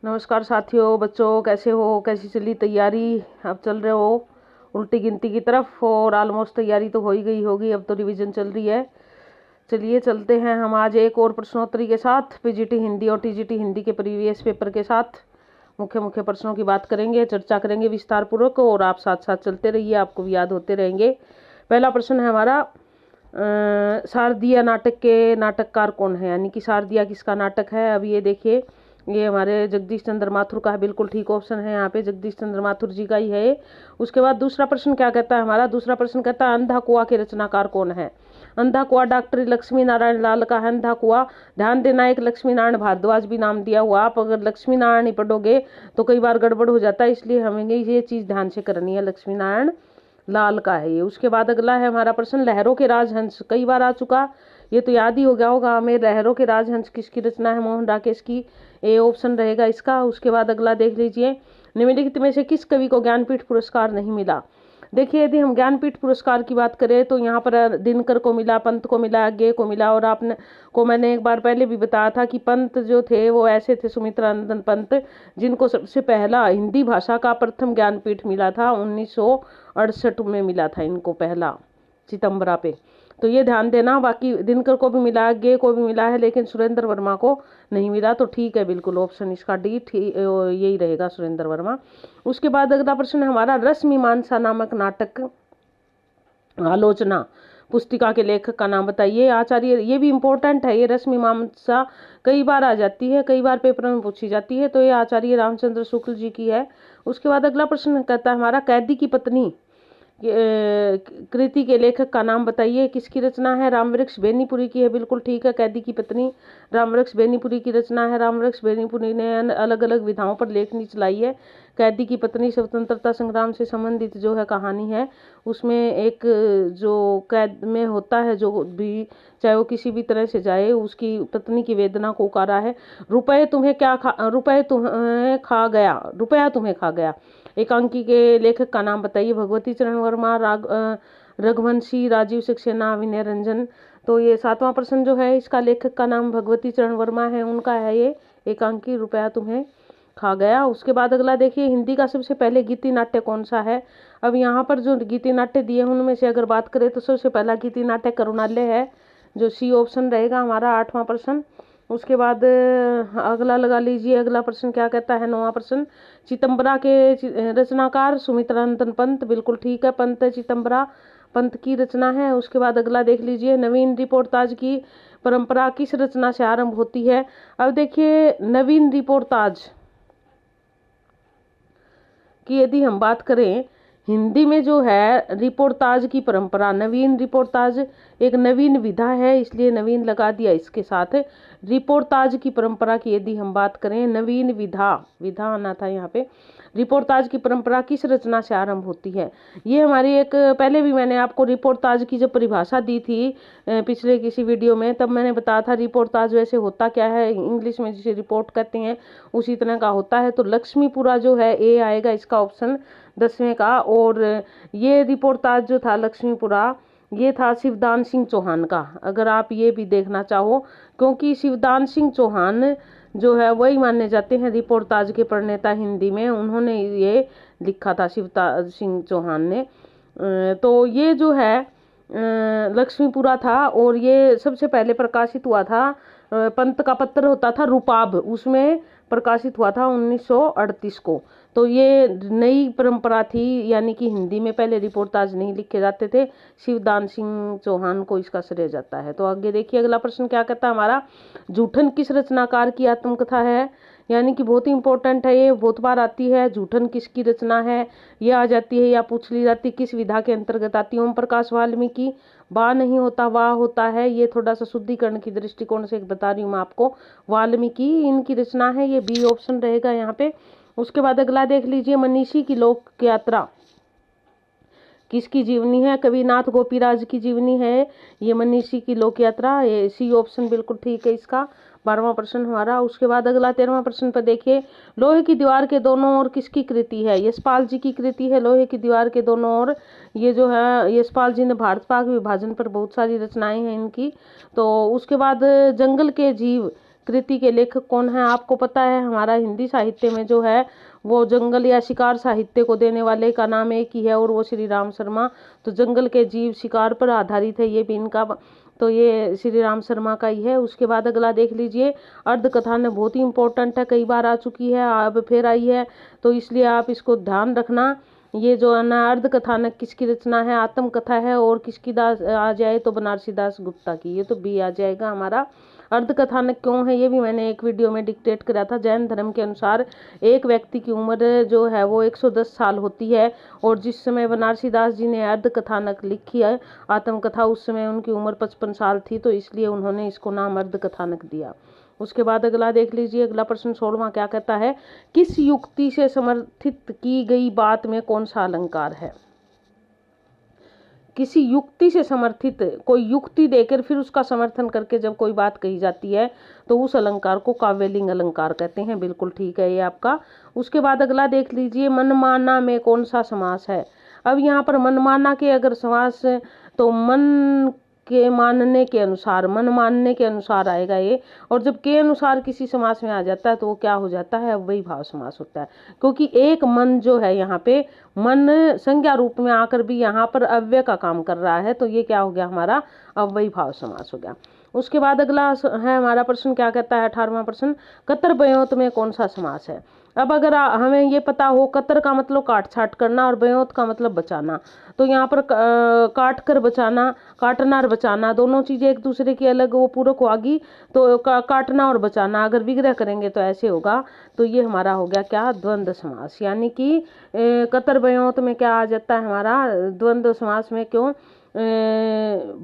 नमस्कार साथियों, बच्चों कैसे हो, कैसी चली तैयारी। अब चल रहे हो उल्टी गिनती की तरफ और ऑलमोस्ट तैयारी तो हो ही गई होगी। अब तो रिवीजन चल रही है। चलिए चलते हैं हम आज एक और प्रश्नोत्तरी के साथ, पीजीटी हिंदी और टीजीटी हिंदी के प्रीवियस पेपर के साथ मुख्य मुख्य प्रश्नों की बात करेंगे, चर्चा करेंगे विस्तार पूर्वक और आप साथ साथ चलते रहिए, आपको भी याद होते रहेंगे। पहला प्रश्न है हमारा, शारदिया नाटक के नाटककार कौन है, यानी कि शारदिया किसका नाटक है। अब ये देखिए, ये हमारे जगदीश चंद्र माथुर का है, बिल्कुल ठीक ऑप्शन है यहाँ पे, जगदीश चंद्र माथुर जी का ही है। उसके बाद दूसरा प्रश्न क्या कहता है हमारा, दूसरा प्रश्न कहता है अंधा कुआं के रचनाकार कौन है। अंधा कुआं डॉक्टर लक्ष्मी नारायण लाल का है। अंधा कुआं, ध्यान देना, एक लक्ष्मी नारायण भारद्वाज भी नाम दिया हुआ। आप अगर लक्ष्मी नारायण ही पढ़ोगे तो कई बार गड़बड़ हो जाता है, इसलिए हमें ये चीज ध्यान से करनी है, लक्ष्मी नारायण लाल का है ये। उसके बाद अगला है हमारा प्रश्न, लहरों के राजहंस, कई बार आ चुका, ये तो याद ही हो गया होगा हमें। लहरों के राजहंस किसकी रचना है, मोहन राकेश की, ए ऑप्शन रहेगा इसका। उसके बाद अगला देख लीजिए, निम्नलिखित में से किस कवि को ज्ञानपीठ पुरस्कार नहीं मिला। देखिए, यदि हम ज्ञानपीठ पुरस्कार की बात करें तो यहाँ पर दिनकर को मिला, पंत को मिला, गे को मिला, और आपने को मैंने एक बार पहले भी बताया था कि पंत जो थे वो ऐसे थे, सुमित्रानंदन पंत, जिनको सबसे पहला हिंदी भाषा का प्रथम ज्ञानपीठ मिला था, 1968 में मिला था इनको पहला, सितंबरा पे। तो ये ध्यान देना। बाकी दिनकर को भी मिला, गे को भी मिला है, लेकिन सुरेंद्र वर्मा को नहीं मिला। तो ठीक है, बिल्कुल ऑप्शन इसका डी यही रहेगा, सुरेंद्र वर्मा। उसके बाद अगला प्रश्न है हमारा, रस मीमांसा नामक नाटक आलोचना पुस्तिका के लेखक का नाम बताइए। आचार्य, ये भी इम्पोर्टेंट है, ये रस मीमांसा कई बार आ जाती है, कई बार पेपर में पूछी जाती है, तो ये आचार्य रामचंद्र शुक्ल जी की है। उसके बाद अगला प्रश्न कहता है हमारा, कैदी की पत्नी कृति के लेखक का नाम बताइए, किसकी रचना है। रामवृक्ष बेनीपुरी की है, बिल्कुल ठीक है, कैदी की पत्नी रामवृक्ष बेनीपुरी की रचना है। रामवृक्ष बेनीपुरी ने अलग अलग विधाओं पर लेखनी चलाई है। कैदी की पत्नी स्वतंत्रता संग्राम से संबंधित जो है कहानी है, उसमें एक जो कैद में होता है, जो भी चाहे वो किसी भी तरह से जाए, उसकी पत्नी की वेदना को उकारा है। रुपये तुम्हें खा गया एकांकी के लेखक का नाम बताइए। भगवती चरण वर्मा, रघुवंशी, राजीव सक्सेना, विनय रंजन। तो ये सातवां प्रश्न जो है, इसका लेखक का नाम भगवती चरण वर्मा है, उनका है ये एकांकी, रुपया तुम्हें खा गया। उसके बाद अगला देखिए, हिंदी का सबसे पहले गीति नाट्य कौन सा है। अब यहाँ पर जो गीति नाट्य दिए उनमें से अगर बात करें तो सबसे पहला गीति नाट्य करुणालय है, जो सी ऑप्शन रहेगा हमारा, 8वां प्रश्न। उसके बाद अगला लगा लीजिए, अगला प्रश्न क्या कहता है, 9वां प्रश्न, चितंबरा के रचनाकार सुमित्रानंदन पंत, बिल्कुल ठीक है, पंत चितंबरा पंत की रचना है। उसके बाद अगला देख लीजिए, नवीन रिपोर्टाज की परंपरा किस रचना से आरंभ होती है। अब देखिए, नवीन रिपोर्टाज की यदि हम बात करें, हिंदी में जो है रिपोर्टाज की परंपरा, नवीन रिपोर्टाज एक नवीन विधा है, इसलिए नवीन लगा दिया इसके साथ। रिपोर्टाज की परंपरा की यदि हम बात करें, नवीन विधा आना था यहाँ पे। रिपोर्टाज की परंपरा किस रचना से आरंभ होती है, ये हमारी एक, पहले भी मैंने आपको रिपोर्टाज की जब परिभाषा दी थी पिछले किसी वीडियो में, तब मैंने बताया था रिपोर्टाज वैसे होता क्या है, इंग्लिश में जिसे रिपोर्ट कहते हैं उसी तरह का होता है। तो लक्ष्मीपुरा जो है, ए आएगा इसका ऑप्शन 10वें का। और ये रिपोर्टाज जो था लक्ष्मीपुरा, ये था शिवदान सिंह चौहान का, अगर आप ये भी देखना चाहो, क्योंकि शिवदान सिंह चौहान जो है वही माने जाते हैं रिपोर्टाज के प्रणेता हिंदी में, उन्होंने ये लिखा था शिवदान सिंह चौहान ने। तो ये जो है लक्ष्मीपुरा था, और ये सबसे पहले प्रकाशित हुआ था, पंत का पत्र होता था रूपाब, उसमें प्रकाशित हुआ था 1938 को। तो ये नई परंपरा थी, यानी कि हिंदी में पहले रिपोर्टाज नहीं लिखे जाते थे, शिवदान सिंह चौहान को इसका श्रेय जाता है। तो आगे देखिए, अगला प्रश्न क्या कहता है हमारा, जूठन किस रचनाकार की आत्मकथा है, यानी कि बहुत इंपॉर्टेंट है, ये बहुत बार आती है। जूठन किसकी रचना है, ये आ जाती है, या पूछ ली जाती किस विधा के अंतर्गत आती है। ओम प्रकाश वाल्मीकि, वाह नहीं होता वाह होता है, ये थोड़ा सा शुद्धिकरण की दृष्टिकोण से बता रही हूँ मैं आपको, वाल्मीकि इनकी रचना है, ये बी ऑप्शन रहेगा यहाँ पे। उसके बाद अगला देख लीजिए, मनीषी की लोक यात्रा किसकी जीवनी है, कविनाथ गोपीराज की जीवनी है ये मनीषी की लोक यात्रा, ये सी ऑप्शन बिल्कुल ठीक है इसका, 12वां प्रश्न हमारा। उसके बाद अगला 13वां प्रश्न पर देखिए, लोहे की दीवार के दोनों ओर किसकी कृति है, यशपाल जी की कृति है, लोहे की दीवार के दोनों ओर। ये जो है यशपाल जी ने भारत पाक विभाजन पर बहुत सारी रचनाएं हैं इनकी। तो उसके बाद जंगल के जीव कृति के लेखक कौन है आपको पता है? हमारा हिंदी साहित्य में जो है वो जंगल या शिकार साहित्य को देने वाले का नाम एक ही है और वो श्री राम शर्मा। तो जंगल के जीव शिकार पर आधारित है ये भी इनका, तो ये श्री राम शर्मा का ही है। उसके बाद अगला देख लीजिए, अर्ध कथानक बहुत ही इंपॉर्टेंट है, कई बार आ चुकी है, अब फिर आई है, तो इसलिए आप इसको ध्यान रखना। ये जो है ना अर्ध कथानक किसकी रचना है? आत्मकथा है। और किसकी दास आ जाए तो बनारसी दास गुप्ता की, ये तो बी आ जाएगा हमारा। अर्ध कथानक क्यों है ये भी मैंने एक वीडियो में डिक्टेट करा था। जैन धर्म के अनुसार एक व्यक्ति की उम्र जो है वो 110 साल होती है, और जिस समय बनारसी दास जी ने अर्ध कथानक लिखी है आत्मकथा, उस समय उनकी उम्र 55 साल थी, तो इसलिए उन्होंने इसको नाम अर्ध कथानक दिया। उसके बाद अगला देख लीजिए, अगला प्रश्न 16वां क्या कहता है? किस युक्ति से समर्थित की गई बात में कौन सा अलंकार है? किसी युक्ति से समर्थित, कोई युक्ति देकर फिर उसका समर्थन करके जब कोई बात कही जाती है तो उस अलंकार को काव्यलिंग अलंकार कहते हैं। बिल्कुल ठीक है ये आपका। उसके बाद अगला देख लीजिए, मनमाना में कौन सा समास है? अब यहाँ पर मनमाना के अगर समास, तो मन के मानने के अनुसार, मन मानने के अनुसार आएगा ये, और जब के अनुसार किसी समास में आ जाता है तो वो क्या हो जाता है? अव्ययी भाव समास होता है, क्योंकि एक मन जो है यहाँ पे, मन संज्ञा रूप में आकर भी यहाँ पर अव्यय का काम कर रहा है, तो ये क्या हो गया हमारा? अव्ययी भाव समास हो गया। उसके बाद अगला है हमारा प्रश्न, क्या कहता है 18वां प्रश्न, कतर बयोत में कौन सा समास है? अब अगर हमें ये पता हो, कतर का मतलब काट छाट करना और बयोत का मतलब बचाना, तो यहाँ पर काट कर बचाना, काटना और बचाना दोनों चीजें एक दूसरे की अलग वो पूरक होगी, तो काटना और बचाना अगर विग्रह करेंगे तो ऐसे होगा, तो ये हमारा हो गया क्या? द्वंद्व समास। यानी कि कतर बयोत में क्या आ जाता है हमारा? द्वंद्व समास में। क्यों?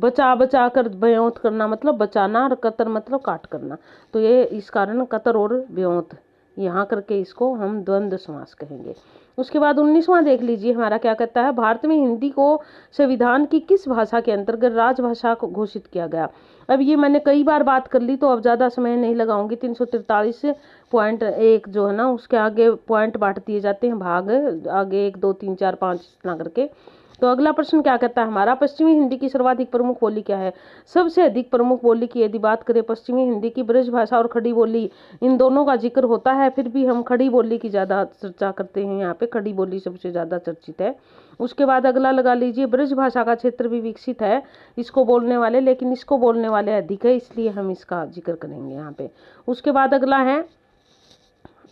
बचा बचा कर बयोत करना मतलब बचाना, और कतर मतलब काट करना, तो ये इस कारण कतर और बयोत यहाँ करके इसको हम द्वंद्व समास कहेंगे। उसके बाद 19वां देख लीजिए हमारा क्या कहता है? भारत में हिंदी को संविधान की किस भाषा के अंतर्गत राजभाषा को घोषित किया गया? अब ये मैंने कई बार बात कर ली, तो अब ज़्यादा समय नहीं लगाऊंगी। 343.1 जो है ना, उसके आगे पॉइंट बांट दिए जाते हैं, भाग आगे 1 2 3 4 5 इतना करके। तो अगला प्रश्न क्या कहता है हमारा? पश्चिमी हिंदी की सर्वाधिक प्रमुख बोली क्या है? सबसे अधिक प्रमुख बोली की यदि बात करें पश्चिमी हिंदी की, ब्रज भाषा और खड़ी बोली, इन दोनों का जिक्र होता है, फिर भी हम खड़ी बोली की ज़्यादा चर्चा करते हैं। यहाँ पे खड़ी बोली सबसे ज़्यादा चर्चित है। उसके बाद अगला लगा लीजिए, ब्रज भाषा का क्षेत्र भी विकसित है इसको बोलने वाले, लेकिन इसको बोलने वाले अधिक है, इसलिए हम इसका जिक्र करेंगे यहाँ पे। उसके बाद अगला है,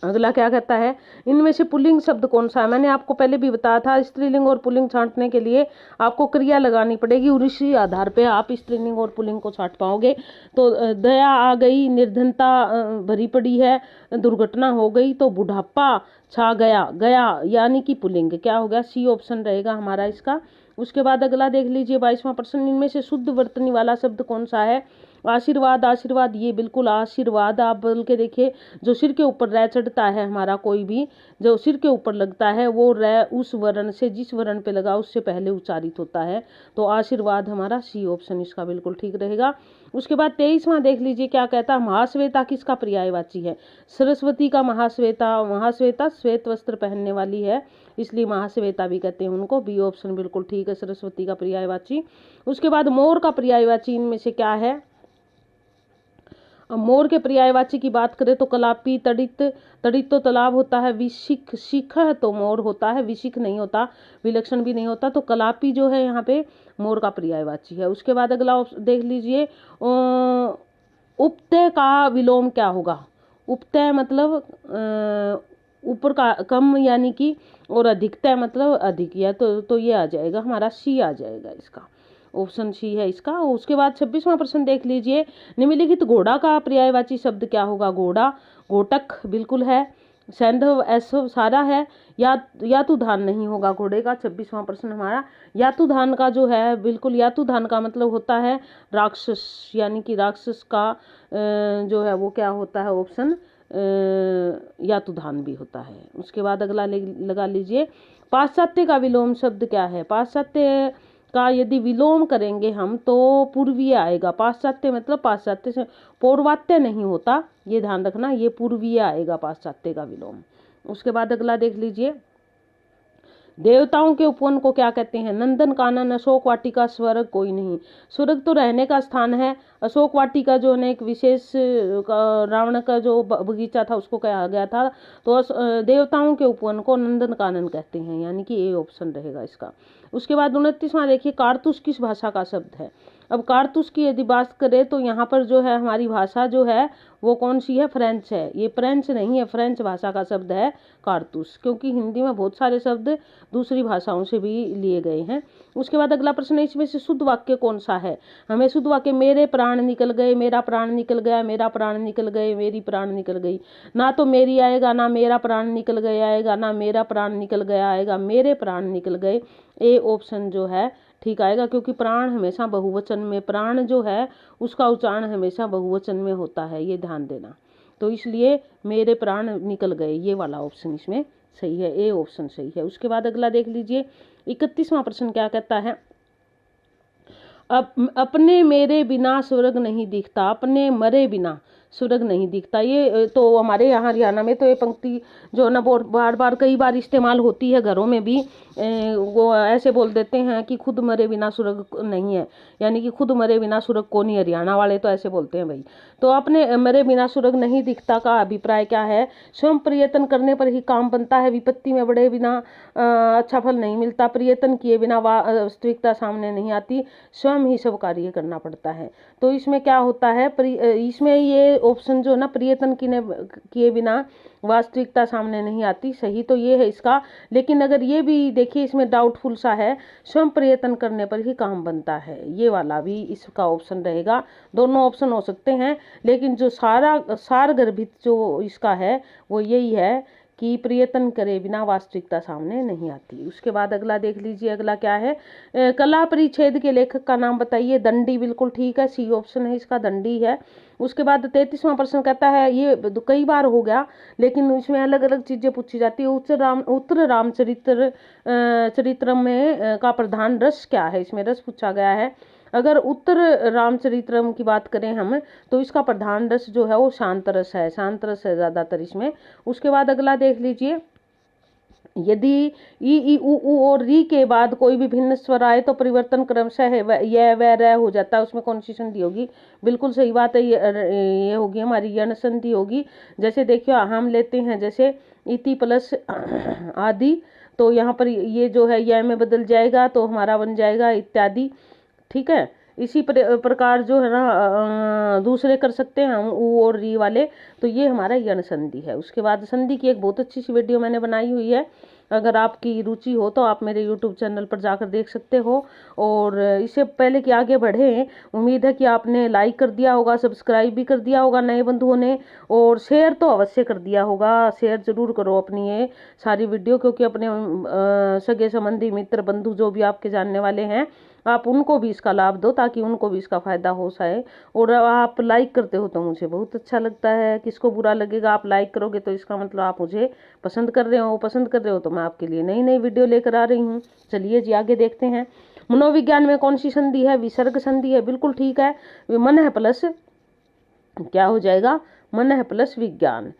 अगला क्या कहता है? इनमें से पुल्लिंग शब्द कौन सा है? मैंने आपको पहले भी बताया था, स्त्रीलिंग और पुल्लिंग छांटने के लिए आपको क्रिया लगानी पड़ेगी, और इसी आधार पे आप स्त्रीलिंग और पुल्लिंग को छांट पाओगे। तो दया आ गई, निर्धनता भरी पड़ी है, दुर्घटना हो गई, तो बुढ़ापा छा गया, गया यानी कि पुल्लिंग क्या हो गया? सी ऑप्शन रहेगा हमारा इसका। उसके बाद अगला देख लीजिए 22वां प्रश्न, इनमें से शुद्ध वर्तनी वाला शब्द कौन सा है? आशीर्वाद, आशीर्वाद, ये बिल्कुल आशीर्वाद। आप बोल के देखिए, जो सिर के ऊपर रह चढ़ता है हमारा, कोई भी जो सिर के ऊपर लगता है वो रह उस वर्ण से, जिस वर्ण पे लगा उससे पहले उच्चारित होता है, तो आशीर्वाद हमारा सी ऑप्शन इसका बिल्कुल ठीक रहेगा। उसके बाद 23वां देख लीजिए क्या कहता है? महाश्वेता किसका पर्यायवाची है? सरस्वती का महाश्वेता। महाश्वेता श्वेत वस्त्र पहनने वाली है, इसलिए महाश्वेता भी कहते हैं उनको, बी ऑप्शन बिल्कुल ठीक है, सरस्वती का पर्यायवाची। उसके बाद मोर का पर्यायवाची इनमें से क्या है? मोर के पर्यायवाची की बात करें तो कलापी, तड़ित, तड़ित तो तालाब होता है, विशिख, शिख तो मोर होता है, विशिख नहीं होता, विलक्षण भी नहीं होता, तो कलापी जो है यहाँ पे मोर का पर्यायवाची है। उसके बाद अगला देख लीजिए, उपतय का विलोम क्या होगा? उपतय मतलब ऊपर का कम यानी कि, और अधिकतय मतलब अधिक, या तो ये आ जाएगा हमारा सी आ जाएगा इसका, ऑप्शन सी है इसका। उसके बाद 26वां प्रश्न देख लीजिए, निम्नलिखित घोड़ा का पर्यायवाची शब्द क्या होगा? घोड़ा, घोटक बिल्कुल है, सैंधव ऐसव सारा है, यातुधान नहीं होगा घोड़े का। 26वां प्रश्न हमारा यातुधान का जो है, बिल्कुल यातुधान का मतलब होता है राक्षस, यानी कि राक्षस का जो है वो क्या होता है? ऑप्शन यातुधान भी होता है। उसके बाद अगला लगा लीजिए, पाश्चात्य का विलोम शब्द क्या है? पाश्चात्य का यदि विलोम करेंगे हम तो पूर्वीय आएगा। पाश्चात्य मतलब पाश्चात्य से, पौर्वात्य नहीं होता, ये ध्यान रखना, ये पूर्वीय आएगा पाश्चात्य का विलोम। उसके बाद अगला देख लीजिए, देवताओं के उपवन को क्या कहते हैं? नंदन कानन, अशोक वाटिका, स्वर्ग कोई नहीं। स्वर्ग तो रहने का स्थान है, अशोक वाटिका जो है एक विशेष रावण का जो बगीचा था उसको कहा गया था। तो देवताओं के उपवन को नंदन कानन कहते हैं, यानी कि ये ऑप्शन रहेगा इसका। उसके बाद 29वां देखिए, कारतूस किस भाषा का शब्द है? अब कारतूस की यदि बात करें तो यहाँ पर जो है हमारी भाषा जो है वो कौन सी है? फ्रेंच है। ये फ्रेंच नहीं है, फ्रेंच भाषा का शब्द है कारतूस, क्योंकि हिंदी में बहुत सारे शब्द दूसरी भाषाओं से भी लिए गए हैं। उसके बाद अगला प्रश्न है, इसमें से शुद्ध वाक्य कौन सा है? हमें शुद्ध वाक्य मेरे प्राण निकल गए, मेरा प्राण निकल गया, मेरा प्राण निकल गए, मेरी प्राण निकल गई। ना तो मेरी आएगा, ना मेरा प्राण निकल गया आएगा, ना मेरा प्राण निकल गया आएगा, मेरे प्राण निकल गए। ए ऑप्शन जो है ठीक आएगा, क्योंकि प्राण हमेशा बहुवचन में, प्राण जो है उसका उच्चारण हमेशा बहुवचन में होता है, ये ध्यान देना। तो इसलिए मेरे प्राण निकल गए, ये वाला ऑप्शन इसमें सही है, ए ऑप्शन सही है। उसके बाद अगला देख लीजिए, 31वां प्रश्न क्या कहता है? अपने मेरे बिना स्वर्ग नहीं दिखता, अपने मरे बिना स्वर्ग नहीं दिखता। ये तो हमारे यहाँ हरियाणा में तो ये पंक्ति जो ना बार बार कई बार इस्तेमाल होती है, घरों में भी वो ऐसे बोल देते हैं कि खुद मरे बिना स्वर्ग नहीं है, यानी कि खुद मरे बिना स्वर्ग को नहीं, हरियाणा वाले तो ऐसे बोलते हैं भाई। तो अपने मरे बिना स्वर्ग नहीं दिखता का अभिप्राय क्या है? स्वयं प्रयत्न करने पर ही काम बनता है, विपत्ति में बढ़े बिना अच्छा फल नहीं मिलता, प्रयत्न किए बिना वास्तविकता सामने नहीं आती, स्वयं ही सब कार्य करना पड़ता है। तो इसमें क्या होता है? इसमें ये ऑप्शन जो ना प्रयत्न किए बिना वास्तविकता सामने नहीं आती, सही तो ये है इसका। लेकिन अगर ये भी देखिए इसमें डाउटफुल सा है, स्वयं प्रयत्न करने पर ही काम बनता है, ये वाला भी इसका ऑप्शन रहेगा। दोनों ऑप्शन हो सकते हैं, लेकिन जो सारगर्भित जो इसका है वो यही है कि प्रयत्न करे बिना वास्तविकता सामने नहीं आती। उसके बाद अगला देख लीजिए, अगला क्या है? कला परिच्छेद के लेखक का नाम बताइए। दंडी बिल्कुल ठीक है, सी ऑप्शन है इसका, दंडी है। उसके बाद 33वां प्रश्न कहता है, ये कई बार हो गया लेकिन इसमें अलग अलग चीजें पूछी जाती है। उत्तर रामचरित्र चरित्रम में का प्रधान रस क्या है? इसमें रस पूछा गया है। अगर उत्तर रामचरित्रम की बात करें हम, तो इसका प्रधान रस जो है वो शांत रस है, शांत रस है ज्यादातर इसमें। उसके बाद अगला देख लीजिए, यदि ई उ और री के बाद कोई भी भिन्न स्वर आए तो परिवर्तन क्रमशः यह व र हो जाता है, उसमें कौन सी संधि होगी? बिल्कुल सही बात है, ये होगी हमारी यण संधि होगी। जैसे देखिए हम लेते हैं जैसे इति प्लस आदि, तो यहाँ पर ये जो है यह में बदल जाएगा तो हमारा बन जाएगा इत्यादि, ठीक है। इसी प्रकार जो है ना दूसरे कर सकते हैं हम ऊ और री वाले, तो ये हमारा यण संधि है। उसके बाद संधि की एक बहुत अच्छी सी वीडियो मैंने बनाई हुई है, अगर आपकी रुचि हो तो आप मेरे यूट्यूब चैनल पर जाकर देख सकते हो। और इससे पहले कि आगे बढ़े, उम्मीद है कि आपने लाइक कर दिया होगा, सब्सक्राइब भी कर दिया होगा नए बंधुओं ने, और शेयर तो अवश्य कर दिया होगा। शेयर जरूर करो अपनी ये सारी वीडियो, क्योंकि अपने सगे संबंधी मित्र बंधु जो भी आपके जानने वाले हैं, आप उनको भी इसका लाभ दो ताकि उनको भी इसका फायदा हो सके। और आप लाइक करते हो तो मुझे बहुत अच्छा लगता है, किसको बुरा लगेगा? आप लाइक करोगे तो इसका मतलब आप मुझे पसंद कर रहे हो, पसंद कर रहे हो तो मैं आपके लिए नई नई वीडियो लेकर आ रही हूँ। चलिए जी आगे देखते हैं। मनोविज्ञान में कौन सी संधि है? विसर्ग संधि है, बिल्कुल ठीक है। मन है प्लस क्या हो जाएगा? मन है प्लस विज्ञान।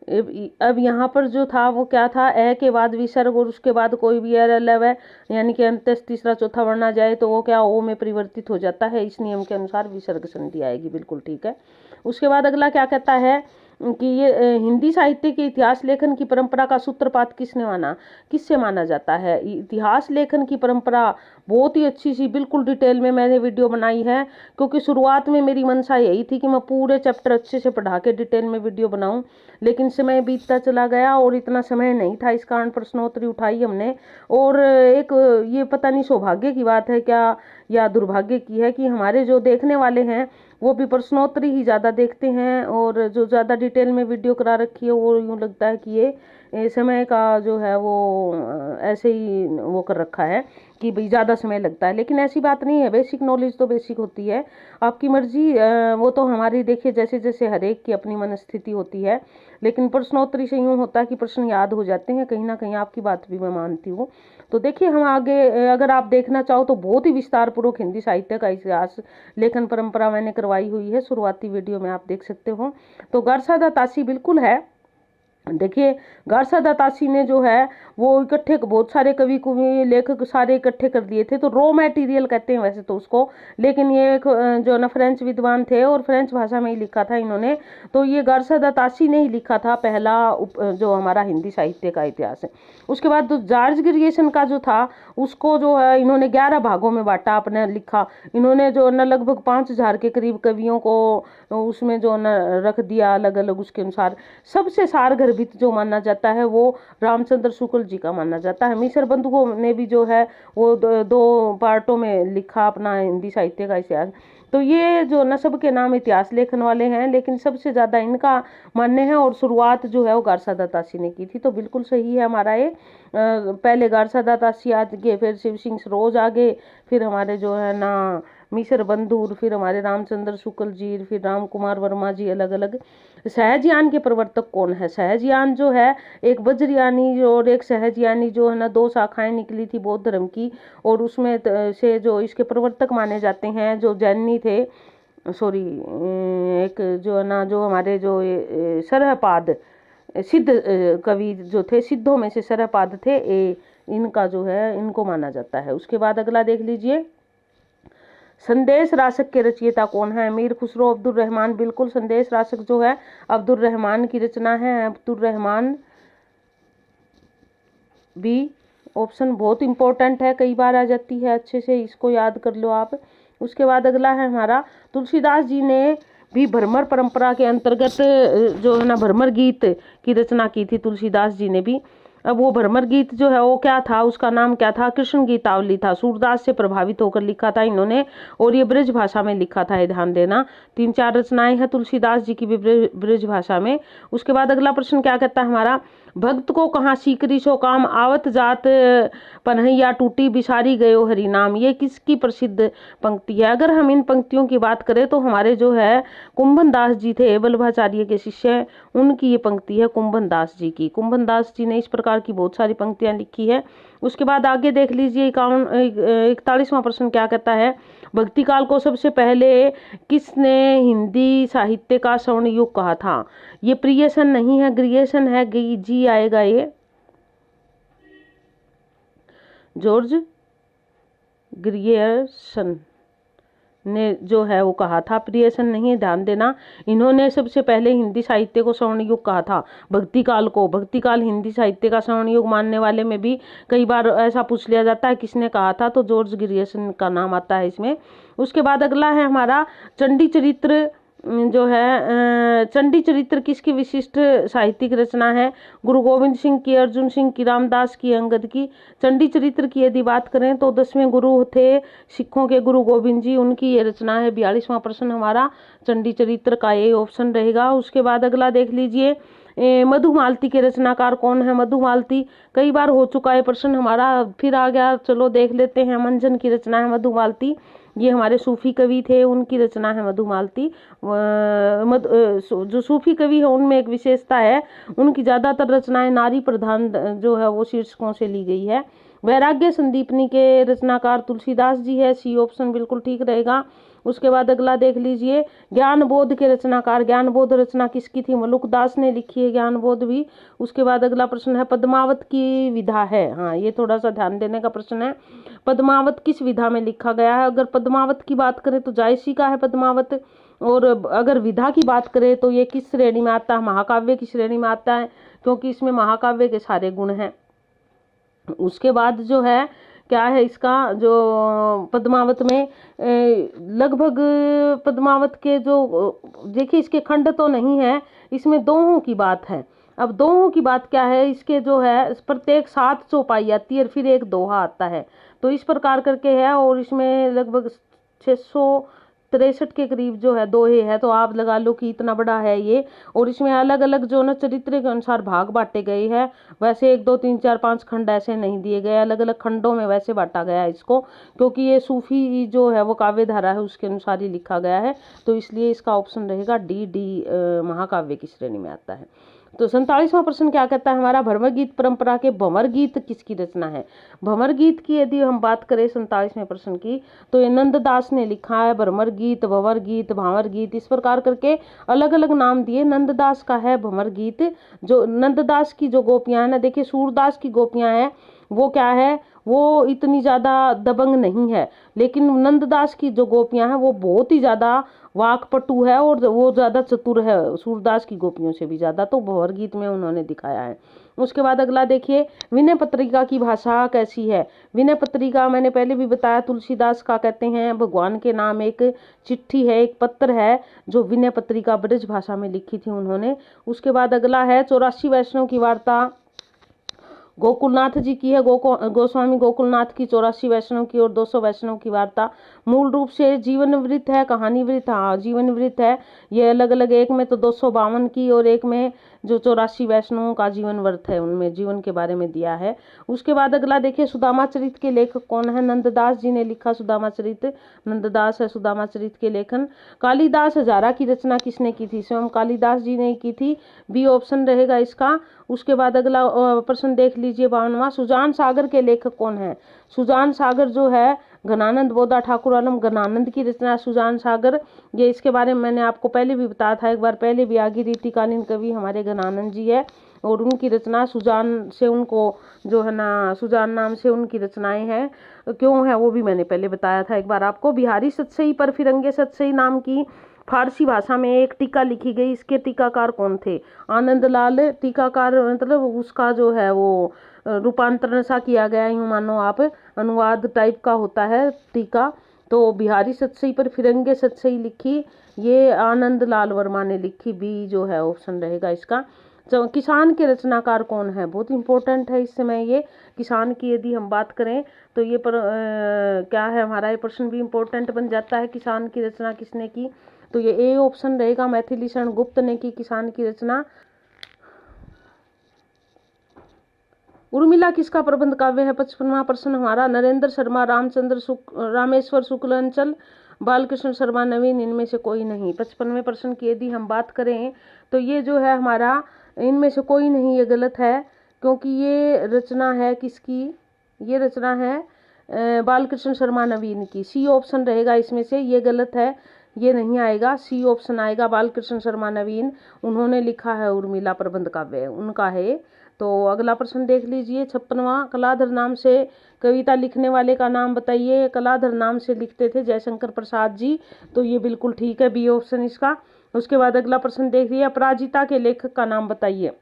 अब यहाँ पर जो था वो क्या था? ए के बाद विसर्ग और उसके बाद कोई भी अलव है, यानी कि अंत तीसरा चौथा वर्ण आ जाए तो वो क्या ओ में परिवर्तित हो जाता है। इस नियम के अनुसार विसर्ग संधि आएगी, बिल्कुल ठीक है। उसके बाद अगला क्या कहता है कि ये हिंदी साहित्य के इतिहास लेखन की परंपरा का सूत्रपात किससे माना जाता है? इतिहास लेखन की परंपरा बहुत ही अच्छी सी बिल्कुल डिटेल में मैंने वीडियो बनाई है, क्योंकि शुरुआत में मेरी मंशा यही थी कि मैं पूरे चैप्टर अच्छे से पढ़ा के डिटेल में वीडियो बनाऊं, लेकिन समय बीतता चला गया और इतना समय नहीं था, इस कारण प्रश्नोत्तरी उठाई हमने। और एक ये पता नहीं सौभाग्य की बात है क्या या दुर्भाग्य की है कि हमारे जो देखने वाले हैं वो भी प्रश्नोत्तरी ही ज़्यादा देखते हैं, और जो ज़्यादा डिटेल में वीडियो करा रखी है वो यूँ लगता है कि ये समय का जो है वो ऐसे ही वो कर रखा है कि भाई ज़्यादा समय लगता है, लेकिन ऐसी बात नहीं है। बेसिक नॉलेज तो बेसिक होती है, आपकी मर्जी। वो तो हमारी देखिए जैसे जैसे हर एक की अपनी मनस्थिति होती है, लेकिन प्रश्नोत्तरी से यूँ होता है कि प्रश्न याद हो जाते हैं। कहीं ना कहीं आपकी बात भी मैं मानती हूँ। तो देखिए हम आगे अगर आप देखना चाहो तो बहुत ही विस्तार पूर्वक हिंदी साहित्य का इतिहास लेखन परंपरा मैंने करवाई हुई है, शुरुआती वीडियो में आप देख सकते हो। तो गारसादा तासी बिल्कुल है, देखिए गारसा दातासी ने जो है वो इकट्ठे बहुत सारे कवि कुवि लेखक सारे इकट्ठे कर दिए थे, तो रॉ मटेरियल कहते हैं वैसे तो उसको, लेकिन ये एक जो ना फ्रेंच विद्वान थे और फ्रेंच भाषा में ही लिखा था इन्होंने। तो ये गारसा दातासी ने ही लिखा था पहला जो हमारा हिंदी साहित्य का इतिहास है। उसके बाद तो जॉर्ज ग्रियर्सन का जो था उसको जो है इन्होंने 11 भागों में बांटा, अपने लिखा इन्होंने जो ना लगभग 5000 के करीब कवियों को उसमें जो ना रख दिया अलग अलग उसके अनुसार। सबसे सारगर्भित जो माना जाता है वो रामचंद्र शुक्ल जी का माना जाता है। मिसर बंधुओं ने भी जो है वो दो पार्टों में लिखा अपना हिंदी साहित्य का इतिहास। तो ये जो न सबके नाम इतिहास लेखन वाले हैं, लेकिन सबसे ज्यादा इनका मानने हैं और शुरुआत जो है वो गारसा दातासी ने की थी। तो बिल्कुल सही है हमारा ये। पहले गारसा दातासी आगे, फिर शिव सिंह सरोज आगे, फिर हमारे जो है ना मिसर बंधु, फिर हमारे रामचंद्र शुक्ल जी, फिर राम कुमार वर्मा जी अलग अलग। सहजयान के प्रवर्तक कौन है? सहजयान जो है एक वज्रयानी और एक सहजयानी जो है ना, दो शाखाएं निकली थी बौद्ध धर्म की, और उसमें से जो इसके प्रवर्तक माने जाते हैं जो जैनी थे, सॉरी एक जो है ना जो हमारे जो सरहपाद सिद्ध कवि जो थे, सिद्धों में से सरहपाद थे, इनका जो है इनको माना जाता है। उसके बाद अगला देख लीजिए, संदेश रासक के रचयिता कौन है? मीर खुसरो अब्दुल रहमान। बिल्कुल संदेश रासक जो है अब्दुल रहमान की रचना है। अब्दुल रहमान भी ऑप्शन बहुत इंपॉर्टेंट है, कई बार आ जाती है, अच्छे से इसको याद कर लो आप। उसके बाद अगला है हमारा, तुलसीदास जी ने भी भ्रमर परंपरा के अंतर्गत जो है ना भ्रमर गीत की रचना की थी तुलसीदास जी ने भी। अब वो भ्रमर गीत जो है वो क्या था, उसका नाम क्या था? कृष्ण गीतावली था। सूरदास से प्रभावित होकर लिखा था इन्होंने, और ये ब्रज भाषा में लिखा था, ये ध्यान देना। 3-4 रचनाएं हैं तुलसीदास जी की भी ब्रज भाषा में। उसके बाद अगला प्रश्न क्या कहता है हमारा, भक्त को कहाँ सीकरी सो काम, आवत जात पनहैया टूटी बिसारी गयो हरि नाम। ये किसकी प्रसिद्ध पंक्ति है? अगर हम इन पंक्तियों की बात करें तो हमारे जो है कुंभन दास जी थे वल्लभाचार्य के शिष्य, उनकी ये पंक्ति है कुंभन दास जी की। कुंभन दास जी ने इस प्रकार की बहुत सारी पंक्तियां लिखी है। उसके बाद आगे देख लीजिए 41वां प्रश्न क्या कहता है, भक्ति काल को सबसे पहले किसने हिंदी साहित्य का स्वर्ण युग कहा था? ये प्रियसन नहीं है, ग्रियर्सन है, जी आएगा ये, जॉर्ज ग्रियर्सन ने जो है वो कहा था, प्रियसन नहीं है, ध्यान देना। इन्होंने सबसे पहले हिंदी साहित्य को स्वर्ण युग कहा था, भक्ति काल को। भक्ति काल हिंदी साहित्य का स्वर्ण युग मानने वाले में भी कई बार ऐसा पूछ लिया जाता है किसने कहा था, तो जॉर्ज ग्रियर्सन का नाम आता है इसमें। उसके बाद अगला है हमारा चंडी चरित्र जो है, चंडी चरित्र किसकी विशिष्ट साहित्यिक रचना है? गुरु गोविंद सिंह की, अर्जुन सिंह की, रामदास की, अंगद की। चंडी चरित्र की यदि बात करें तो 10वें गुरु थे सिखों के गुरु गोविंद जी, उनकी ये रचना है। 42वां प्रश्न हमारा चंडी चरित्र का ये ऑप्शन रहेगा। उसके बाद अगला देख लीजिए, मधुमालती के रचनाकार कौन है? मधुमालती कई बार हो चुका है प्रश्न हमारा, फिर आ गया, चलो देख लेते हैं। मंजन की रचना है मधुमालती, ये हमारे सूफी कवि थे, उनकी रचना है मधुमालती। जो सूफी कवि है उनमें एक विशेषता है, उनकी ज्यादातर रचनाएं नारी प्रधान जो है वो शीर्षकों से ली गई है। वैराग्य संदीपनी के रचनाकार तुलसीदास जी है, सी ऑप्शन बिल्कुल ठीक रहेगा। उसके बाद अगला देख लीजिए, ज्ञान बोध के रचनाकार, ज्ञान बोध रचना किसकी थी? मलुकदास ने लिखी है ज्ञान बोध भी। उसके बाद अगला प्रश्न है, पद्मावत की विधा है, हाँ ये थोड़ा सा ध्यान देने का प्रश्न है, पद्मावत किस विधा में लिखा गया है? अगर पद्मावत की बात करें तो जायसी का है पद्मावत, और अगर विधा की बात करें तो ये किस श्रेणी में आता है? महाकाव्य की श्रेणी में आता है, क्योंकि इसमें महाकाव्य के सारे गुण हैं। उसके बाद जो है क्या है इसका, जो पद्मावत में लगभग पद्मावत के जो देखिए इसके खंड तो नहीं है, इसमें दोहों की बात है। अब दोहों की बात क्या है, इसके जो है प्रत्येक 7 चौपाई आती है, फिर एक दोहा आता है, तो इस प्रकार करके है। और इसमें लगभग 663 के करीब जो है दोहे है, तो आप लगा लो कि इतना बड़ा है ये। और इसमें अलग अलग जो ना चरित्र के अनुसार भाग बांटे गए हैं, वैसे 1 2 3 4 5 खंड ऐसे नहीं दिए गए, अलग अलग खंडों में वैसे बांटा गया है इसको, क्योंकि ये सूफी जो है वो काव्य धारा है उसके अनुसार ही लिखा गया है, तो इसलिए इसका ऑप्शन रहेगा डी, महाकाव्य की श्रेणी में आता है। तो 47वां प्रश्न क्या कहता है हमारा, भ्रमर गीत परंपरा के भंवर गीत किसकी रचना है। भंवर गीत की यदि हम बात करें 47वें प्रश्न की, तो ये नंददास ने लिखा है। भ्रमर गीत, भंवर गीत, भांवर गीत, इस प्रकार करके अलग अलग नाम दिए। नंददास का है भंवर गीत। जो नंददास की जो गोपियां है, देखिए सूरदास की गोपियां हैं वो क्या है, वो इतनी ज्यादा दबंग नहीं है, लेकिन नंददास की जो गोपियां हैं वो बहुत ही ज्यादा वाकपटु है और वो ज्यादा चतुर है सूरदास की गोपियों से भी ज्यादा, तो भंवर गीत में उन्होंने दिखाया है। उसके बाद अगला देखिए, विनय पत्रिका की भाषा कैसी है। विनय पत्रिका मैंने पहले भी बताया, तुलसीदास का कहते हैं भगवान के नाम एक चिट्ठी है, एक पत्र है जो विनय पत्रिका ब्रज भाषा में लिखी थी उन्होंने। उसके बाद अगला है 84 वैष्णव की वार्ता गोकुलनाथ जी की है। गोस्वामी गोकुलनाथ की 84 वैष्णव की और 200 वैष्णव की वार्ता मूल रूप से जीवन वृत्त है, कहानी वृत्त, हाँ जीवन वृत्त है। ये अलग अलग, एक में तो 252 की और एक में जो 84 वैष्णवों का जीवन वृत्त है, उनमें जीवन के बारे में दिया है। उसके बाद अगला देखिए, सुदामा चरित के लेखक कौन है। नंददास जी ने लिखा सुदामा चरित, नंददास है सुदामा चरित के लेखन। कालिदास हजारा की रचना किसने की थी, स्वयं कालिदास जी ने की थी, बी ऑप्शन रहेगा इसका। उसके बाद अगला प्रश्न देख लीजिए 52वां, सुजान सागर के लेखक कौन है। सुजान सागर जो है घनानंद बोधा ठाकुर आलम घनानंद की रचना सुजान सागर। ये इसके बारे में मैंने आपको पहले भी बताया था, एक बार पहले भी आगे, रीतिकालीन कवि हमारे घनानंद जी है और उनकी रचना सुजान से, उनको जो है ना सुजान नाम से उनकी रचनाएं हैं, क्यों है वो भी मैंने पहले बताया था एक बार आपको। बिहारी सतसई पर फिरंगे सतसई नाम की फारसी भाषा में एक टीका लिखी गई, इसके टीकाकार कौन थे। आनंदलाल टीकाकार, मतलब उसका जो है वो रूपांतरण सा किया गया, यूं मानो आप, अनुवाद टाइप का होता है टीका। तो बिहारी सतसई पर फिरंगे सतसई लिखी, ये आनंद लाल वर्मा ने लिखी, बी जो है ऑप्शन रहेगा इसका। जो किसान के रचनाकार कौन है, बहुत इंपॉर्टेंट है इस समय ये। किसान की यदि हम बात करें तो ये क्या है हमारा, ये प्रश्न भी इंपॉर्टेंट बन जाता है, किसान की रचना किसने की। तो ये ए ऑप्शन रहेगा, मैथिली शरण गुप्त ने की किसान की रचना। उर्मिला किसका प्रबंध काव्य है। 55वां प्रश्न हमारा, नरेंद्र शर्मा, रामेश्वर शुक्ल अंचल, बालकृष्ण शर्मा नवीन, इनमें से कोई नहीं। 55वें प्रश्न की यदि हम बात करें तो ये जो है हमारा, इनमें से कोई नहीं, ये गलत है, क्योंकि ये रचना है किसकी, ये रचना है बालकृष्ण शर्मा नवीन की। सी ऑप्शन रहेगा इसमें से, ये गलत है, ये नहीं आएगा, सी ऑप्शन आएगा, बालकृष्ण शर्मा नवीन, उन्होंने लिखा है उर्मिला प्रबंध काव्य, उनका है। तो अगला प्रश्न देख लीजिए 56वां, कलाधर नाम से कविता लिखने वाले का नाम बताइए। कलाधर नाम से लिखते थे जयशंकर प्रसाद जी, तो ये बिल्कुल ठीक है, बी ऑप्शन इसका। उसके बाद अगला प्रश्न देखिए, अपराजिता के लेखक का नाम बताइए।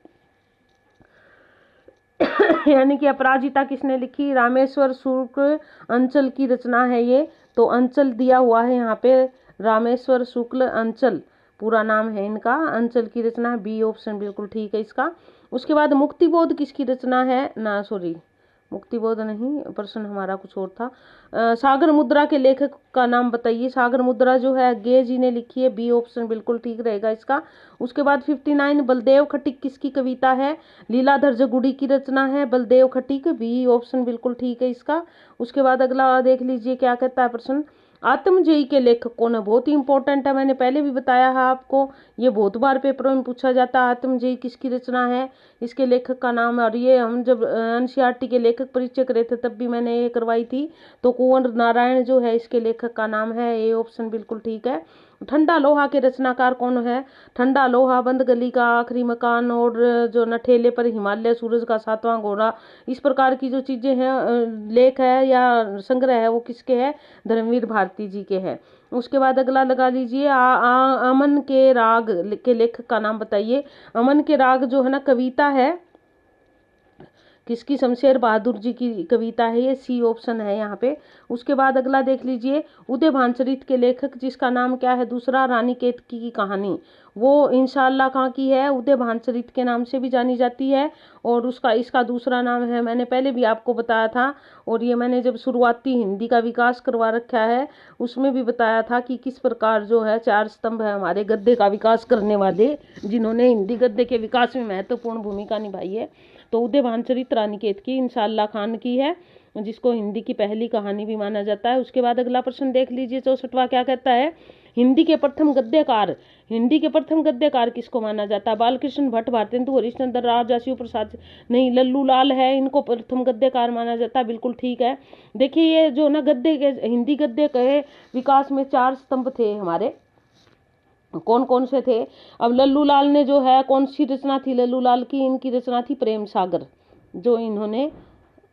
यानी कि अपराजिता किसने लिखी, रामेश्वर शुक्ल अंचल की रचना है ये। तो अंचल दिया हुआ है यहाँ पे, रामेश्वर शुक्ल अंचल पूरा नाम है इनका, अंचल की रचना, बी ऑप्शन बिल्कुल ठीक है इसका। उसके बाद मुक्तिबोध किसकी रचना है, ना सॉरी मुक्तिबोध नहीं, प्रश्न हमारा कुछ और था। सागर मुद्रा के लेखक का नाम बताइए। सागर मुद्रा जो है गे जी ने लिखी है, बी ऑप्शन बिल्कुल ठीक रहेगा इसका। उसके बाद 59, बलदेव खटिक किसकी कविता है। लीलाधर जगुड़ी की रचना है बलदेव खटिक, बी ऑप्शन बिल्कुल ठीक है इसका। उसके बाद अगला देख लीजिए क्या कहता है प्रश्न, आत्मजयी के लेखक कौन है। बहुत ही इंपॉर्टेंट है, मैंने पहले भी बताया है आपको, ये बहुत बार पेपरों में पूछा जाता है, आत्मजयी किसकी रचना है, इसके लेखक का नाम है। और ये हम जब एनसीईआरटी के लेखक परिचय करे थे तब भी मैंने ये करवाई थी। तो कुंवर नारायण जो है इसके लेखक का नाम है, ए ऑप्शन बिल्कुल ठीक है। ठंडा लोहा के रचनाकार कौन है। ठंडा लोहा, बंद गली का आखिरी मकान और जो नठेले पर हिमालय, सूरज का 7वां घोड़ा, इस प्रकार की जो चीजें हैं, लेख है या संग्रह है, वो किसके है, धर्मवीर भारती जी के हैं। उसके बाद अगला लगा लीजिए, अमन के राग के लेखक का नाम बताइए। अमन के राग जो है ना कविता है किसकी, शमशेर बहादुर जी की कविता है ये, सी ऑप्शन है यहाँ पे। उसके बाद अगला देख लीजिए, उदय भानचरित के लेखक जिसका नाम क्या है दूसरा, रानी केतकी की कहानी, वो इंशाअल्लाह खां की है, उदय भानचरित के नाम से भी जानी जाती है। और इसका दूसरा नाम है, मैंने पहले भी आपको बताया था, और ये मैंने जब शुरुआती हिंदी का विकास करवा रखा है उसमें भी बताया था कि किस प्रकार जो है 4 स्तंभ है हमारे गद्य का विकास करने वाले, जिन्होंने हिंदी गद्य के विकास में महत्वपूर्ण भूमिका निभाई है। तो उदय भानचरित रानी केतकी इंशाअल्लाह खान की है, जिसको हिंदी की पहली कहानी भी माना जाता है। उसके बाद अगला प्रश्न देख लीजिए 64वां क्या कहता है, हिंदी के प्रथम गद्यकार, हिंदी के प्रथम गद्यकार किसको माना जाता है? बालकृष्ण भट्ट, भारतेंदु हरिश्चंद्र, राजा शिव प्रसाद, नहीं लल्लू लाल है, इनको प्रथम गद्यकार माना जाता है। बिल्कुल ठीक है। देखिए ये जो ना गद्य के, हिंदी गद्य के विकास में 4 स्तंभ थे हमारे, कौन कौन से थे? अब लल्लू लाल ने जो है कौन सी रचना थी लल्लू लाल की? इनकी रचना थी प्रेम सागर, जो इन्होंने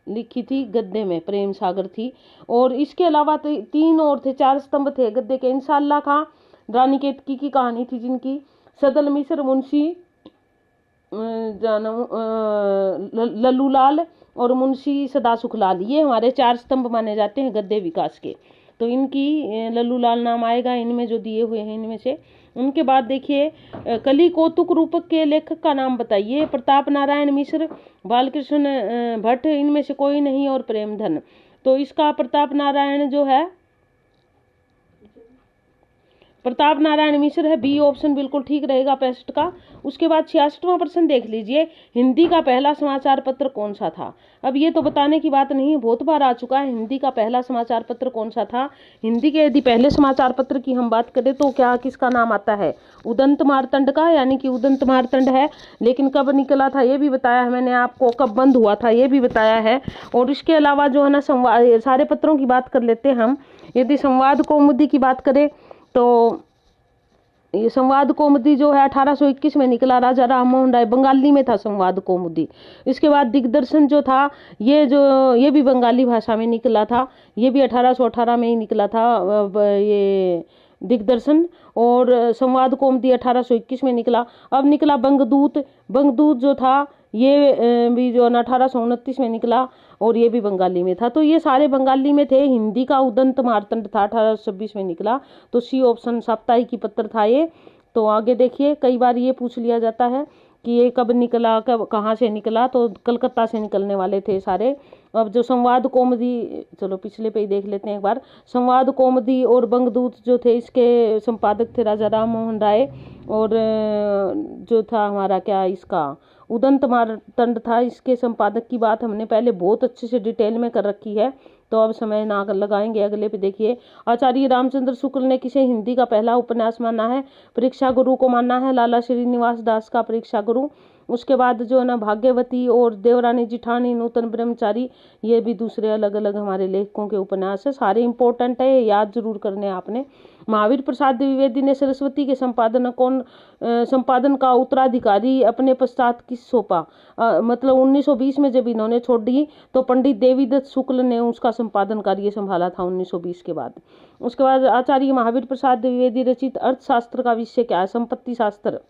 लिखी थी गद्य में, प्रेम सागर थी। और इसके अलावा 3 और थे, 4 स्तंभ थे गद्य के। इंशाल्लाह खां, रानी केतकी की कहानी थी जिनकी, सदल मिश्र, मुंशी लल्लू लाल और मुंशी सदा सुखलाल, ये हमारे 4 स्तंभ माने जाते हैं गद्य विकास के। तो इनकी लल्लू लाल नाम आएगा इनमें जो दिए हुए हैं इनमें से। उनके बाद देखिए कली कौतुक रूपक के लेखक का नाम बताइए। प्रताप नारायण मिश्र, बालकृष्ण भट्ट, इनमें से कोई नहीं, और प्रेमधन। तो इसका प्रताप नारायण जो है, प्रताप नारायण मिश्र है, बी ऑप्शन बिल्कुल ठीक रहेगा 65 का। उसके बाद 66वां प्रश्न देख लीजिए, हिंदी का पहला समाचार पत्र कौन सा था? अब ये तो बताने की बात नहीं है, बहुत बार आ चुका है। हिंदी का पहला समाचार पत्र कौन सा था? हिंदी के यदि पहले समाचार पत्र की हम बात करें तो क्या किसका नाम आता है? उदंत मार्तंड का, यानी कि उदंत मार्तंड है। लेकिन कब निकला था ये भी बताया है मैंने आपको, कब बंद हुआ था ये भी बताया है। और इसके अलावा जो है ना संवाद, सारे पत्रों की बात कर लेते हैं हम। यदि संवाद कौमुदी की बात करें तो ये संवाद कौमुदी जो है 1821 में निकला, राजा राम मोहन राय, बंगाली में था संवाद कौमुदी। इसके बाद दिग्दर्शन जो था ये भी बंगाली भाषा में निकला था, ये भी 1818 में ही निकला था ये दिग्दर्शन। और संवाद कौमुदी 1821 में निकला। अब निकला बंगदूत, बंगदूत जो था ये भी जो 1829 में निकला और ये भी बंगाली में था। तो ये सारे बंगाली में थे। हिंदी का उदंत मार्तंड था 1826 में निकला, तो सी ऑप्शन साप्ताहिकी पत्र था ये। तो आगे देखिए, कई बार ये पूछ लिया जाता है कि ये कब निकला, कब कहाँ से निकला, तो कलकत्ता से निकलने वाले थे सारे। अब जो संवाद कौमुदी, चलो पिछले पे ही देख लेते हैं एक बार। संवाद कौमुदी और बंगदूत जो थे इसके संपादक थे राजा राम मोहन राय, और जो था हमारा क्या इसका उदंत मार्तंड था, इसके संपादक की बात हमने पहले बहुत अच्छे से डिटेल में कर रखी है, तो अब समय ना लगाएंगे। अगले पे देखिए, आचार्य रामचंद्र शुक्ल ने किसे हिंदी का पहला उपन्यास माना है? परीक्षा गुरु को माना है, लाला श्रीनिवास दास का परीक्षा गुरु। उसके बाद जो है ना भाग्यवती और देवरानी जिठानी, नूतन ब्रह्मचारी, ये भी दूसरे अलग अलग हमारे लेखकों के उपन्यास है। सारे इंपॉर्टेंट है, याद जरूर करने आपने। महावीर प्रसाद द्विवेदी ने सरस्वती के संपादन का उत्तराधिकारी अपने पश्चात किस सौंपा? मतलब 1920 में जब इन्होंने छोड़ दी तो पंडित देवीदत्त शुक्ल ने उसका संपादन कार्य संभाला था 1920 के बाद। उसके बाद आचार्य महावीर प्रसाद द्विवेदी रचित अर्थशास्त्र का विषय क्या है? संपत्ति शास्त्र।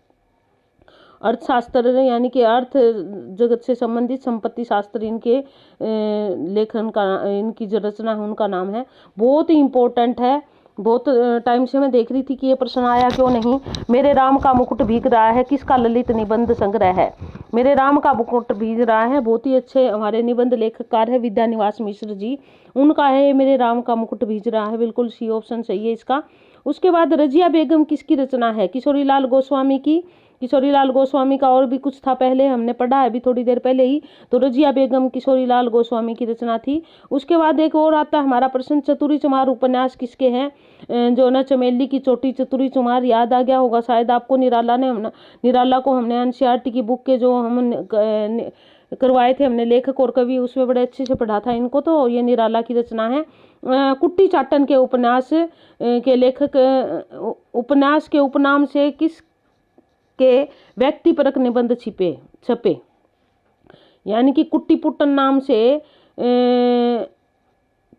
अर्थशास्त्र यानी कि अर्थ जगत से संबंधित संपत्ति शास्त्र इनके लेखन का, इनकी जो रचना है उनका नाम है। बहुत ही इम्पोर्टेंट है, बहुत टाइम से मैं देख रही थी कि ये प्रश्न आया क्यों नहीं। मेरे राम का मुकुट भीग रहा है किसका ललित निबंध संग्रह है? मेरे राम का मुकुट भीग रहा है, बहुत ही अच्छे हमारे निबंध लेखककार है विद्यानिवास मिश्र जी, उनका है मेरे राम का मुकुट भीग रहा है। बिल्कुल सी ऑप्शन सही है इसका। उसके बाद रजिया बेगम किसकी रचना है? किशोरीलाल गोस्वामी की। किशोरीलाल गोस्वामी का और भी कुछ था, पहले हमने पढ़ा है अभी थोड़ी देर पहले ही। तो रजिया बेगम किशोरीलाल गोस्वामी की रचना थी। उसके बाद एक और आता है हमारा प्रश्न, चतुरी चमार उपन्यास किसके हैं? जो ना चमेली की चोटी चतुरी चमार, याद आ गया होगा शायद आपको। निराला को हमने एनसीईआरटी की बुक के जो हम करवाए थे हमने लेखक और कवि, उसमें बड़े अच्छे से पढ़ा था इनको। तो ये निराला की रचना है। कुट्टी चाटन के उपन्यास के लेखक, उपन्यास के उपनाम से किस के व्यक्तिपरक निबंध छपे? यानी कि कुट्टी पुट्टन नाम से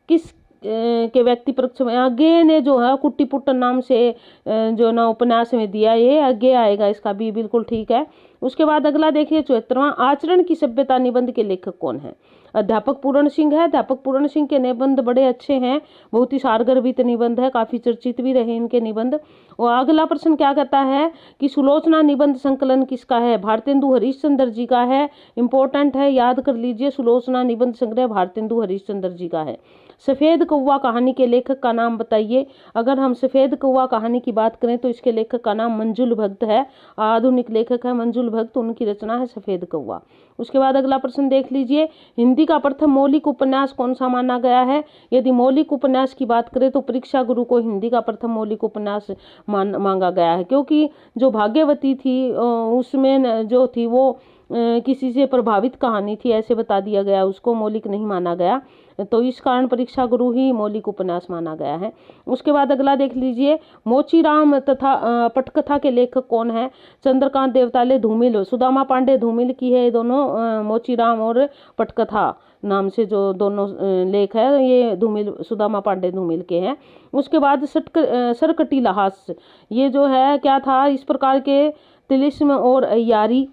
किस के व्यक्तिपरक छपे? अज्ञे ने जो है कुट्टी पुट्टन नाम से जो ना उपन्यास में दिया, ये अज्ञे आएगा इसका भी, बिल्कुल ठीक है। उसके बाद अगला देखिए 74वां, आचरण की सभ्यता निबंध के लेखक कौन है? अध्यापक पूरण सिंह है। अध्यापक पूरण सिंह के निबंध बड़े अच्छे हैं, बहुत ही सारगर्भित निबंध है, काफी चर्चित भी रहे इनके निबंध। और अगला प्रश्न क्या कहता है कि सुलोचना निबंध संकलन किसका है? भारतेंदु हरिश्चंद्र जी का है। इंपॉर्टेंट है, याद कर लीजिए, सुलोचना निबंध संग्रह भारतेंदु हरिश्चंद्र जी का है। सफेद कौवा कहानी के लेखक का नाम बताइए। अगर हम सफेद कौवा कहानी की बात करें तो इसके लेखक का नाम मंजुल भगत है, आधुनिक लेखक है मंजुल भक्त, उनकी रचना है सफेद कौवा। उसके बाद अगला प्रश्न देख लीजिए, हिंदी का प्रथम मौलिक उपन्यास कौन सा माना गया है। यदि मौलिक उपन्यास की बात करें तो परीक्षा गुरु को हिंदी का प्रथम मौलिक उपन्यास मांगा गया है, क्योंकि जो भाग्यवती थी उसमें जो थी वो किसी से प्रभावित कहानी थी, ऐसे बता दिया गया, उसको मौलिक नहीं माना गया, तो इस कारण परीक्षा गुरु ही मौलिक उपन्यास माना गया है। उसके बाद अगला देख लीजिए, मोचीराम तथा पटकथा के लेखक कौन है। चंद्रकांत देवताले धूमिल, सुदामा पांडे धूमिल की है, ये दोनों मोचीराम और पटकथा नाम से जो दोनों लेख है ये धूमिल, सुदामा पांडे धूमिल के हैं। उसके बाद सरकटीला हास्य, ये जो है क्या था, इस प्रकार के तिलिस्म और अय्यारी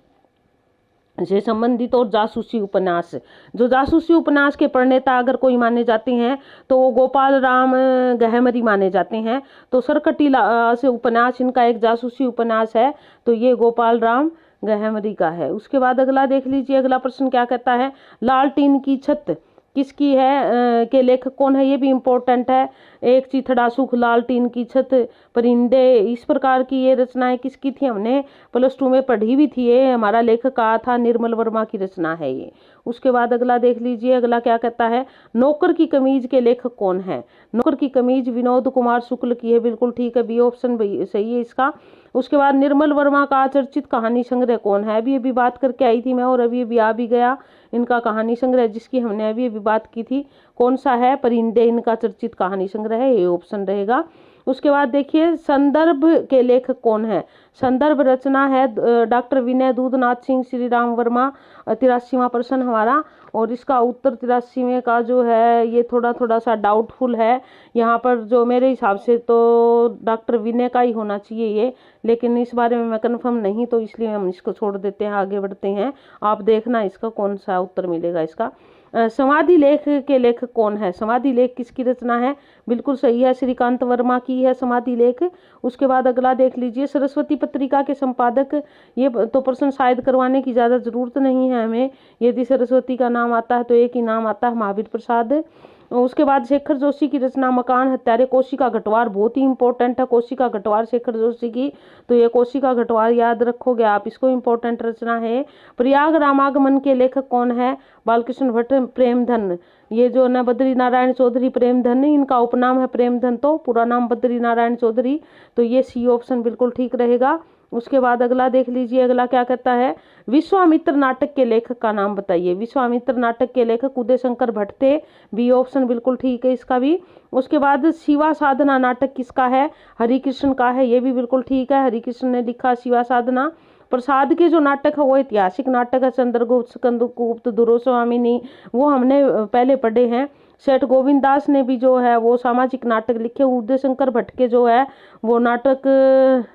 से संबंधित और जासूसी उपन्यास, जो जासूसी उपन्यास के प्रणेता अगर कोई माने जाते हैं तो वो गोपाल राम गहमरी माने जाते हैं। तो सरकटीला से उपन्यास इनका एक जासूसी उपन्यास है, तो ये गोपाल राम गहमरी का है। उसके बाद अगला देख लीजिए, अगला प्रश्न क्या कहता है, लालटीन की छत किसकी है के लेखक कौन है, ये भी इम्पोर्टेंट है। एक चिथड़ा सुख, लालटीन की छत, परिंदे, इस प्रकार की ये रचनाएं किसकी थी, हमने +2 में पढ़ी भी थी, ये हमारा लेखक कहा था निर्मल वर्मा की रचना है ये। उसके बाद अगला देख लीजिए, अगला क्या कहता है, नौकर की कमीज के लेखक कौन है। नौकर की कमीज विनोद कुमार शुक्ल की है, बिल्कुल ठीक है, बी ऑप्शन सही है इसका। उसके बाद निर्मल वर्मा का चर्चित कहानी संग्रह कौन है, अभी बात करके आई थी मैं और अभी आ भी गया, इनका कहानी संग्रह जिसकी हमने अभी बात की थी कौन सा है, परिंदे इनका चर्चित कहानी संग्रह है, ये ऑप्शन रहेगा। उसके बाद देखिए, संदर्भ के लेखक कौन है। संदर्भ रचना है डॉक्टर विनय दूधनाथ सिंह, श्री राम वर्मा, 83वां प्रश्न हमारा, और इसका उत्तर 83वें का जो है ये थोड़ा सा डाउटफुल है यहाँ पर, जो मेरे हिसाब से तो डॉक्टर विनय का ही होना चाहिए ये, लेकिन इस बारे में मैं कंफर्म नहीं, तो इसलिए हम इसको छोड़ देते हैं, आगे बढ़ते हैं, आप देखना इसका कौन सा उत्तर मिलेगा इसका। समाधि लेख के लेखक कौन है। समाधि लेख किसकी रचना है, बिल्कुल सही है, श्रीकांत वर्मा की है समाधि लेख। उसके बाद अगला देख लीजिए, सरस्वती पत्रिका के संपादक, ये तो प्रश्न शायद करवाने की ज़्यादा जरूरत नहीं है हमें, यदि सरस्वती का नाम आता है तो एक ही नाम आता है, महावीर प्रसाद। उसके बाद शेखर जोशी की रचना मकान हत्यारे, कोशिका घटवार बहुत ही इंपॉर्टेंट है, कोशिका घटवार शेखर जोशी की, तो ये कोशिका घटवार याद रखोगे आप, इसको इंपॉर्टेंट रचना है। प्रयाग रामागमन के लेखक कौन है, बालकृष्ण भट्ट प्रेमधन, ये जो न बद्री नारायण चौधरी प्रेमधन, इनका उपनाम है प्रेमधन, तो पूरा नाम बद्री नारायण चौधरी, तो ये सी ऑप्शन बिल्कुल ठीक रहेगा। उसके बाद अगला देख लीजिए, अगला क्या कहता है, विश्वामित्र नाटक के लेखक का नाम बताइए। विश्वामित्र नाटक के लेखक उदय शंकर भट्ट थे, बी ऑप्शन बिल्कुल ठीक है इसका भी। उसके बाद शिवा साधना नाटक किसका है, हरिकृष्ण का है, ये भी बिल्कुल ठीक है, हरिकृष्ण ने लिखा शिवा साधना। प्रसाद के जो नाटक है वो ऐतिहासिक नाटक है, चंद्रगुप्त, स्कंदगुप्त, दुर्योधनामिनी, वो हमने पहले पढ़े हैं। सेठ गोविंद दास ने भी जो है वो सामाजिक नाटक लिखे। उदय शंकर भट्ट के जो है वो नाटक,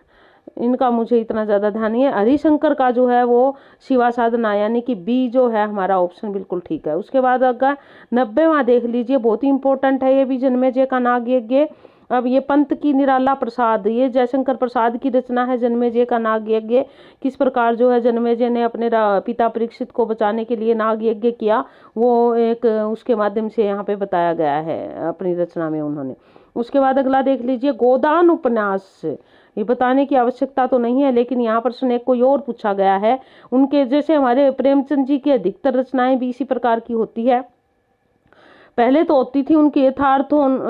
इनका मुझे इतना ज़्यादा ध्यान नहीं है। हरिशंकर का जो है वो शिवा साधना, यानी कि बी जो है हमारा ऑप्शन बिल्कुल ठीक है। उसके बाद अगर 90वां देख लीजिए, बहुत ही इंपॉर्टेंट है ये भी, जन्मेजय का नागयज्ञ। अब ये पंत की निराला प्रसाद, ये जयशंकर प्रसाद की रचना है, जन्मेजय का नागयज्ञ। किस प्रकार जो है जन्मेजय ने अपने पिता परीक्षित को बचाने के लिए नागयज्ञ किया, वो एक उसके माध्यम से यहाँ पे बताया गया है अपनी रचना में उन्होंने। उसके बाद अगला देख लीजिए, गोदान उपन्यास, ये बताने की आवश्यकता तो नहीं है, लेकिन यहाँ प्रश्न एक कोई और पूछा गया है। उनके जैसे हमारे प्रेमचंद जी की अधिकतर रचनाएं भी इसी प्रकार की होती है। पहले तो होती थी उनकी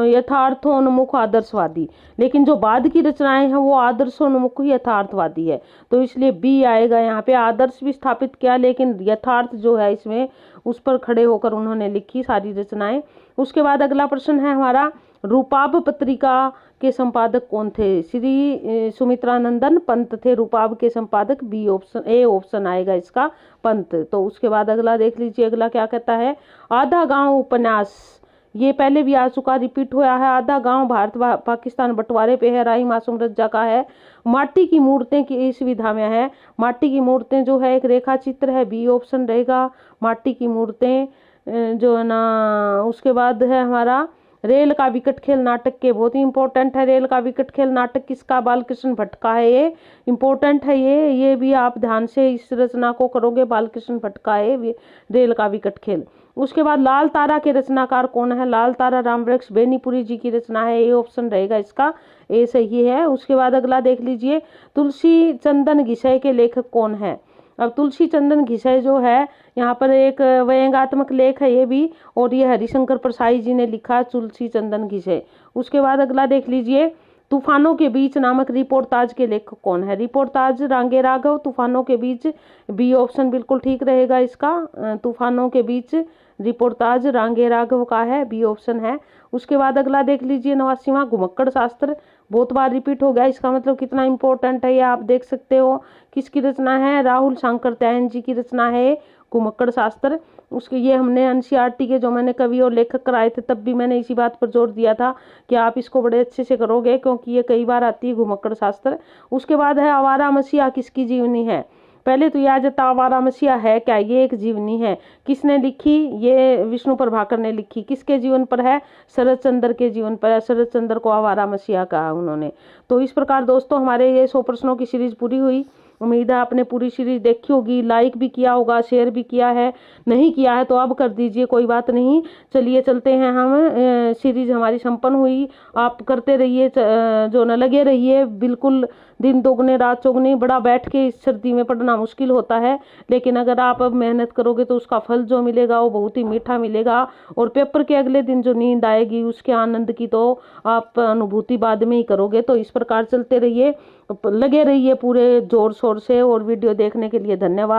यथार्थोन्मुख आदर्शवादी, लेकिन जो बाद की रचनाएं हैं वो आदर्शोन्मुख ही यथार्थवादी है, तो इसलिए बी आएगा यहाँ पे। आदर्श भी स्थापित किया, लेकिन यथार्थ जो है इसमें उस पर खड़े होकर उन्होंने लिखी सारी रचनाएं। उसके बाद अगला प्रश्न है हमारा, रूपाब पत्रिका के संपादक कौन थे। श्री सुमित्रानंदन पंत थे रूपाब के संपादक, बी ऑप्शन, ए ऑप्शन आएगा इसका, पंत। तो उसके बाद अगला देख लीजिए, अगला क्या कहता है, आधा गांव उपन्यास, ये पहले भी आ चुका, रिपीट हुआ है। आधा गांव भारत पाकिस्तान बंटवारे पे है, राही मासूम रज्जा का है। माटी की मूर्तें की इस विधा में है। माटी की मूर्तें जो है एक रेखा चित्र है, बी ऑप्शन रहेगा, माटी की मूर्तें जो है ना। उसके बाद है हमारा रेल का विकट खेल नाटक के, बहुत ही इंपॉर्टेंट है। रेल का विकट खेल नाटक किसका, बालकृष्ण भट्ट का है, ये इंपॉर्टेंट है। ये भी आप ध्यान से इस रचना को करोगे, बालकृष्ण भट्ट का है रेल का विकट खेल। उसके बाद लाल तारा के रचनाकार कौन है, लाल तारा रामवृक्ष बेनीपुरी जी की रचना है, ये ऑप्शन रहेगा इसका, ए सही है। उसके बाद अगला देख लीजिए, तुलसी चंदन घिसय के लेखक कौन है। अब तुलसी चंदन घिसे जो है, यहाँ पर एक व्यंग्यात्मक लेख है ये भी, और ये हरिशंकर परसाई जी ने लिखा तुलसी चंदन घिसे। उसके बाद अगला देख लीजिए, तूफानों के बीच नामक रिपोर्टाज के लेखक कौन है? रिपोर्टाज रांगे राघव, तूफानों के बीच, बी ऑप्शन बिल्कुल ठीक रहेगा इसका। तूफानों के बीच रिपोर्टाज रांगे राघव का है, बी ऑप्शन है। उसके बाद अगला देख लीजिए 89वां, घुमक्कड़ शास्त्र, बहुत बार रिपीट हो गया, इसका मतलब कितना इंपॉर्टेंट है ये आप देख सकते हो। किसकी रचना है? राहुल शंकरत्यायन जी की रचना है घुमक्कड़ शास्त्र। उसके ये हमने एनसीईआरटी के जो मैंने कवि और लेखक कराए थे तब भी मैंने इसी बात पर जोर दिया था कि आप इसको बड़े अच्छे से करोगे, क्योंकि ये कई बार आती है घुमक्कड़ शास्त्र। उसके बाद है आवारा मसीहा किसकी जीवनी है? पहले तो याद जता आवारा मसीहा है क्या? ये एक जीवनी है। किसने लिखी? ये विष्णु प्रभाकर ने लिखी। किसके जीवन पर है? शरद चंद्र के जीवन पर है। शरद चंद्र को आवारा मसीहा कहा उन्होंने। तो इस प्रकार दोस्तों हमारे ये 100 प्रश्नों की सीरीज पूरी हुई। उम्मीद है आपने पूरी सीरीज देखी होगी, लाइक भी किया होगा, शेयर भी किया है। नहीं किया है तो अब कर दीजिए, कोई बात नहीं। चलिए चलते हैं हम, सीरीज हमारी संपन्न हुई। आप करते रहिए, जो न लगे रहिए बिल्कुल। दिन दोगुने रात चौगुनी, बड़ा बैठ के इस सर्दी में पढ़ना मुश्किल होता है, लेकिन अगर आप अब मेहनत करोगे तो उसका फल जो मिलेगा वो बहुत ही मीठा मिलेगा। और पेपर के अगले दिन जो नींद आएगी उसके आनंद की तो आप अनुभूति बाद में ही करोगे। तो इस प्रकार चलते रहिए, लगे रहिए पूरे जोर शोर से। और वीडियो देखने के लिए धन्यवाद।